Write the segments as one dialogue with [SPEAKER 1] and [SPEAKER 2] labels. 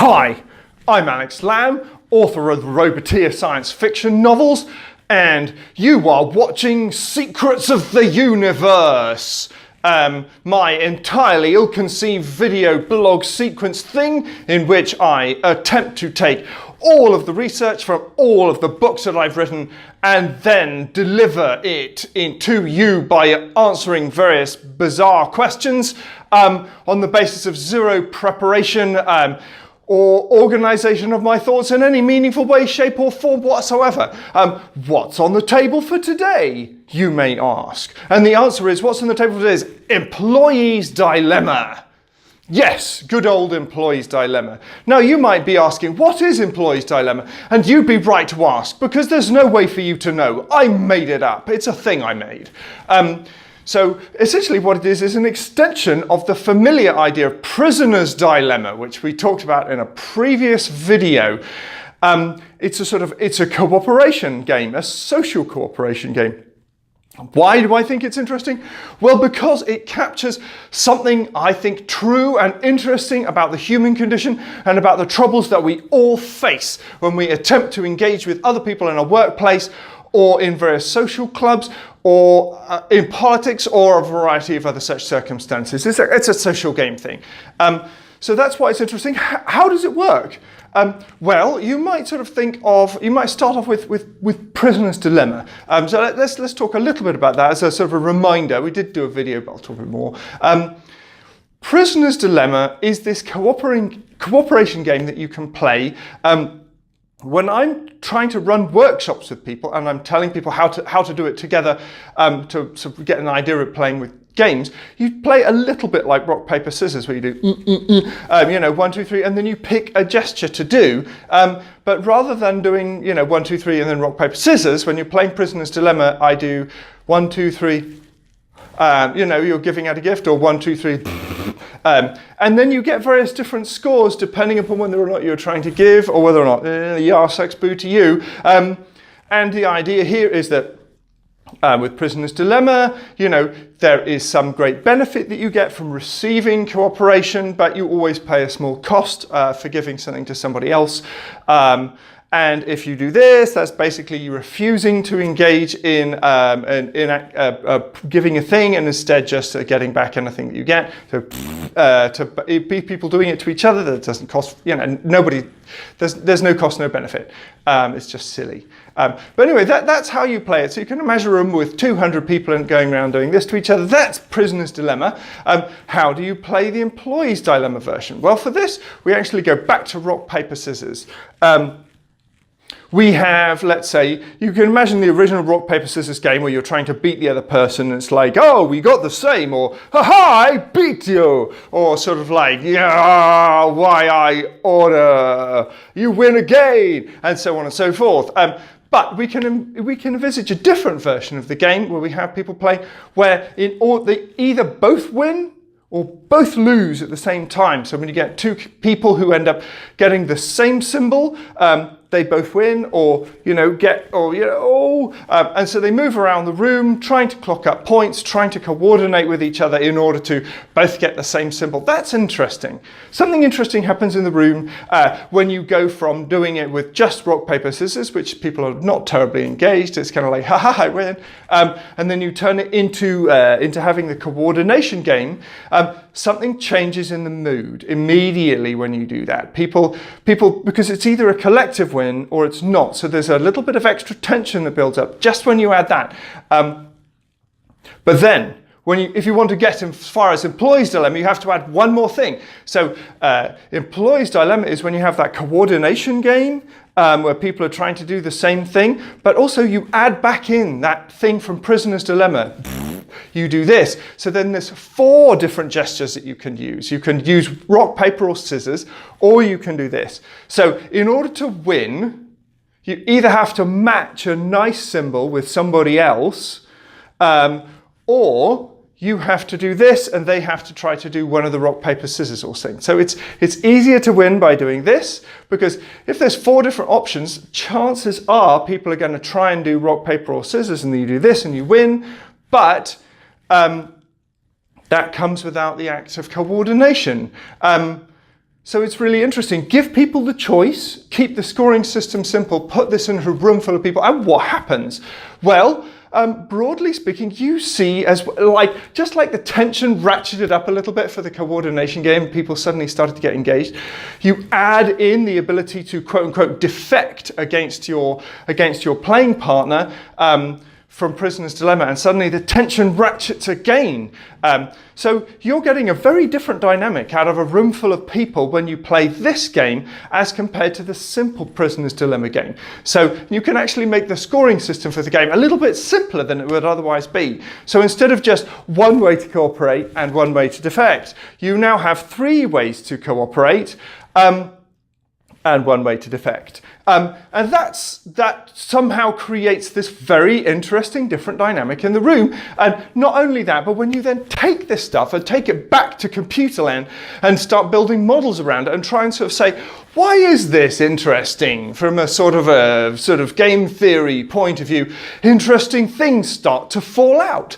[SPEAKER 1] Hi, I'm Alex Lamb, author of the Roboteer science fiction novels, and you are watching Secrets of the Universe, my entirely ill-conceived video blog sequence thing in which I attempt to take all of the research from all of the books that I've written and then deliver it to you by answering various bizarre questions on the basis of zero preparation or organization of my thoughts in any meaningful way, shape or form whatsoever. What's on the table for today, you may ask? And the answer is, what's on the table for today is Employee's Dilemma. Yes, good old Employee's Dilemma. Now you might be asking, what is Employee's Dilemma? And you'd be right to ask, because there's no way for you to know. I made it up. It's a thing I made. So essentially what it is an extension of the familiar idea of prisoner's dilemma, which we talked about in a previous video. It's a cooperation game, a social cooperation game. Why do I think it's interesting? Well, because it captures something I think true and interesting about the human condition and about the troubles that we all face when we attempt to engage with other people in a workplace or in various social clubs or in politics or a variety of other such circumstances. It's a social game thing. So that's why it's interesting. How does it work? Well, you might sort of you might start off with prisoner's dilemma. So let's talk a little bit about that as a sort of a reminder. We did do a video, but I'll talk a bit more. Prisoner's dilemma is this cooperation game that you can play when I'm trying to run workshops with people and I'm telling people how to do it together to sort of get an idea of playing with games. You play a little bit like rock, paper, scissors, where you do, 1, 2, 3, and then you pick a gesture to do. But rather than doing, 1, 2, 3, and then rock, paper, scissors, when you're playing Prisoner's Dilemma, I do 1, 2, 3, you're giving out a gift, or 1, 2, 3, and then you get various different scores depending upon whether or not you're trying to give, or whether or not, yar, sex, boo to you. And the idea here is that with Prisoner's Dilemma, there is some great benefit that you get from receiving cooperation, but you always pay a small cost for giving something to somebody else. And if you do this, that's basically you refusing to engage in giving a thing and instead just getting back anything that you get. So to be people doing it to each other, that doesn't cost, there's no cost, no benefit. It's just silly. But anyway, that's how you play it. So you can imagine a room with 200 people and going around doing this to each other. That's Prisoner's Dilemma. How do you play the Employee's Dilemma version? Well, for this, we actually go back to rock, paper, scissors. We have, let's say, you can imagine the original rock, paper, scissors game where you're trying to beat the other person. And it's like, oh, we got the same, or, ha-ha, I beat you. Or sort of like, yeah, why I order, you win again, and so on and so forth. But we can envisage a different version of the game where we have people play where they either both win or both lose at the same time. So when you get two people who end up getting the same symbol, they both win, and so they move around the room trying to clock up points, trying to coordinate with each other in order to both get the same symbol. That's interesting. Something interesting happens in the room when you go from doing it with just rock, paper, scissors, which people are not terribly engaged. It's kind of like, ha ha, I win. And then you turn it into having the coordination game. Something changes in the mood immediately when you do that. People, because it's either a collective win or it's not. So there's a little bit of extra tension that builds up just when you add that. But then, if you want to get as far as Employee's Dilemma, you have to add one more thing. So Employee's Dilemma is when you have that coordination game where people are trying to do the same thing, but also you add back in that thing from Prisoner's Dilemma. You do this. So then there's 4 different gestures that you can use. You can use rock, paper, or scissors, or you can do this. So in order to win, you either have to match a nice symbol with somebody else, or you have to do this and they have to try to do one of the rock, paper, scissors or things. So it's easier to win by doing this, because if there's 4 different options, chances are people are going to try and do rock, paper, or scissors, and then you do this and you win. But that comes without the act of coordination. So it's really interesting. Give people the choice, keep the scoring system simple, put this in a room full of people, and what happens? Well, broadly speaking, you see just like the tension ratcheted up a little bit for the coordination game, people suddenly started to get engaged. You add in the ability to quote unquote defect against your playing partner from Prisoner's Dilemma, and suddenly the tension ratchets again. So you're getting a very different dynamic out of a room full of people when you play this game as compared to the simple Prisoner's Dilemma game. So you can actually make the scoring system for the game a little bit simpler than it would otherwise be. So instead of just one way to cooperate and one way to defect, you now have 3 ways to cooperate and one way to defect. And that somehow creates this very interesting different dynamic in the room. And not only that, but when you then take this stuff and take it back to computer land and start building models around it and try and sort of say, why is this interesting from a sort of game theory point of view? Interesting things start to fall out.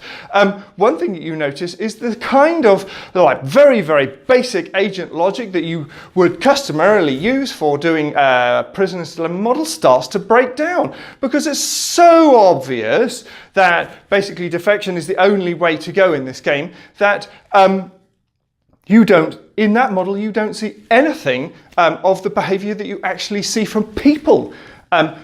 [SPEAKER 1] One thing that you notice is the kind of like very, very basic agent logic that you would customarily use for doing Prisoner's Dilemma model starts to break down, because it's so obvious that basically defection is the only way to go in this game that in that model, you don't see anything of the behavior that you actually see from people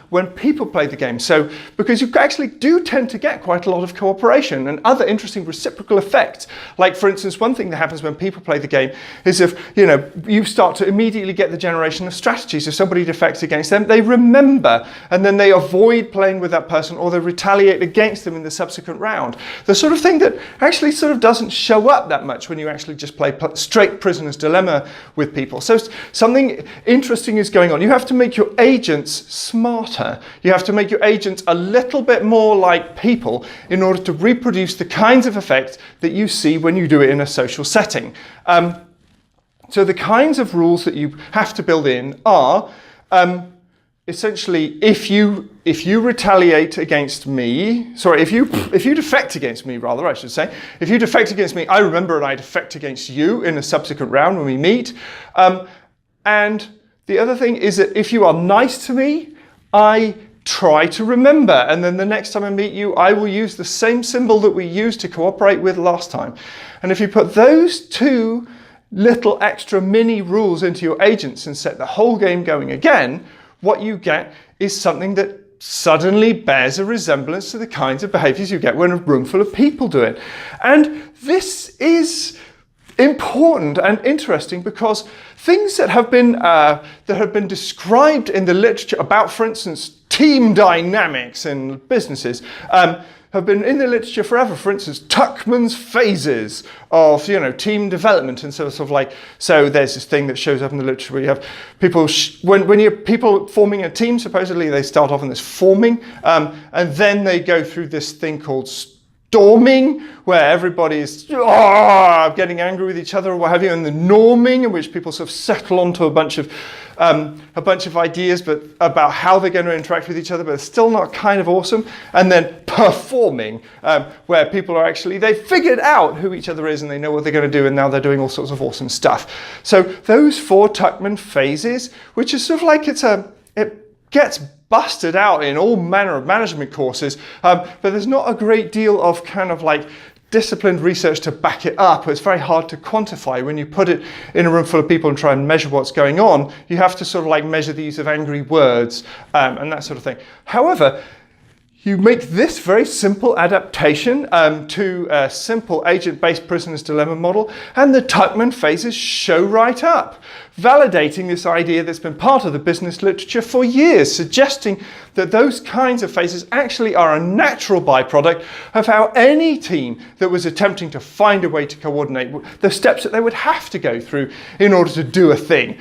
[SPEAKER 1] when people play the game. So, because you actually do tend to get quite a lot of cooperation and other interesting reciprocal effects. Like, for instance, one thing that happens when people play the game is if, you start to immediately get the generation of strategies. If somebody defects against them, they remember, and then they avoid playing with that person, or they retaliate against them in the subsequent round. The sort of thing that actually sort of doesn't show up that much when you actually just play straight Prisoner's Dilemma with people. So something interesting is going on. You have to make your agents smarter. You have to make your agents a little bit more like people in order to reproduce the kinds of effects that you see when you do it in a social setting. So the kinds of rules that you have to build in are essentially, if you retaliate against me, if you defect against me, rather, I should say, if you defect against me, I remember and I defect against you in a subsequent round when we meet. And the other thing is that if you are nice to me, I try to remember, and then the next time I meet you, I will use the same symbol that we used to cooperate with last time. And if you put those 2 little extra mini rules into your agents and set the whole game going again, what you get is something that suddenly bears a resemblance to the kinds of behaviors you get when a room full of people do it. And this is important and interesting because things that have been described in the literature about, for instance, team dynamics in businesses have been in the literature forever. For instance, Tuckman's phases of team development, and so there's this thing that shows up in the literature where you have people when you're people forming a team. Supposedly they start off in this forming, and then they go through this thing called storming, where everybody is getting angry with each other or what have you, and the norming, in which people sort of settle onto a bunch of ideas but about how they're going to interact with each other, but it's still not kind of awesome. And then performing, where people are actually, they figured out who each other is and they know what they're going to do, and now they're doing all sorts of awesome stuff. So those 4 Tuckman phases, which is sort of like it gets busted out in all manner of management courses, but there's not a great deal of kind of like disciplined research to back it up. It's very hard to quantify when you put it in a room full of people and try and measure what's going on. You have to sort of like measure the use of angry words and that sort of thing. However, you make this very simple adaptation to a simple agent-based Prisoner's Dilemma model, and the Tuckman phases show right up, validating this idea that's been part of the business literature for years, suggesting that those kinds of phases actually are a natural byproduct of how any team that was attempting to find a way to coordinate the steps that they would have to go through in order to do a thing.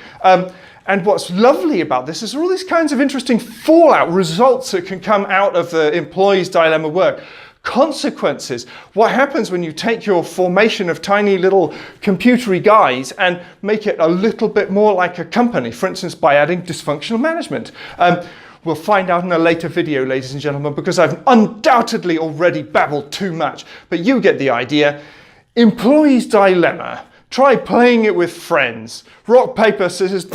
[SPEAKER 1] And what's lovely about this is there are all these kinds of interesting fallout results that can come out of the employee's dilemma work. Consequences. What happens when you take your formation of tiny little computery guys and make it a little bit more like a company, for instance, by adding dysfunctional management? We'll find out in a later video, ladies and gentlemen, because I've undoubtedly already babbled too much, but you get the idea. Employee's dilemma Try playing it with friends. Rock, paper, scissors,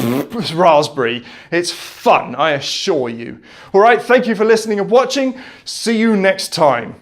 [SPEAKER 1] raspberry. It's fun, I assure you. All right, thank you for listening and watching. See you next time.